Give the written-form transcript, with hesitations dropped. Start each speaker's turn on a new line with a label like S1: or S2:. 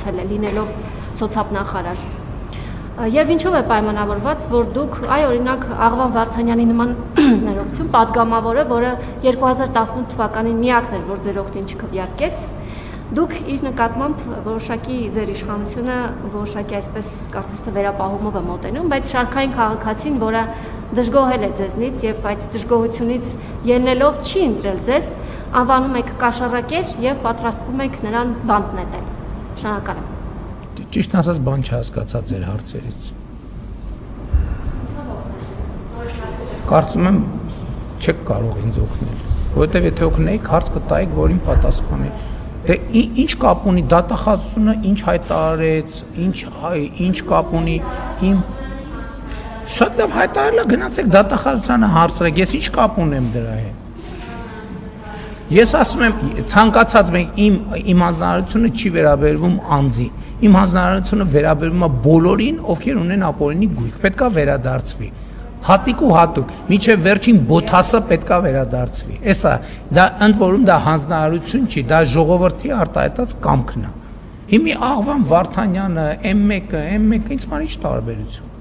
S1: ստացել է լինելով սոցիալնախարար։ Եվ ինչով է պայմանավորված, որ դուք, օրինակ Աղվան Վարդանյանի նման ներողություն պատգամավորը, որը 2018 թվականին միակն էր, որ ձեր օգտին չքվեարկեց, դուք իր նկատմամբ որոշակի ձեր իշխանությունը որոշակի այսպես կարծես թե վերապահումով է մոտենում, բայց շարքային քաղաքացին, որը դժգոհել է ձեզնից եւ այդ դժգոհությունից ելնելով չի ընտրել ձեզ, անվանում եք կաշառակեր եւ պատրաստվում եք նրան բանտ նետել։ Շնորհակալ եմ։
S2: Ճիշտ ասած, բան չհասկացա ձեր հարցերից։ Կարծում եմ չեք կարող ինձ օգնել, որովհետեւ եթե օգնեիք, հարց կտայիք, որին պատասխանի։ Դե ինչ կապ ունի դատախազությունը, ինչ հայտարարեց, ինչ կապ ունի իմ շատ լավ հայտարարել է, գնացեք դատախազությանը հարցրեք, ես ինչ կապ ունեմ դրա հետ։ Ես ասում եմ, ցանկացած մեկ իմ հանձնարարությունը չի վերաբերվում անձի, իմ հանձնարարությունը վերաբերվում է բոլորին, ովքեր ունեն ապօրինի գույք, պետքա վերադարձվի։ Հատիկ ու հատուկ, միջև վերջին բոթասը պետքա վերադարձվի։ Էսա, դա ընդ որում դա հանձնարարություն չի, դա ժողովրդի արտահայտած կամքն է։ Հիմի Աղվան Վարդանյանը, M1-ը, ինձ համար ինչ տարբերություն։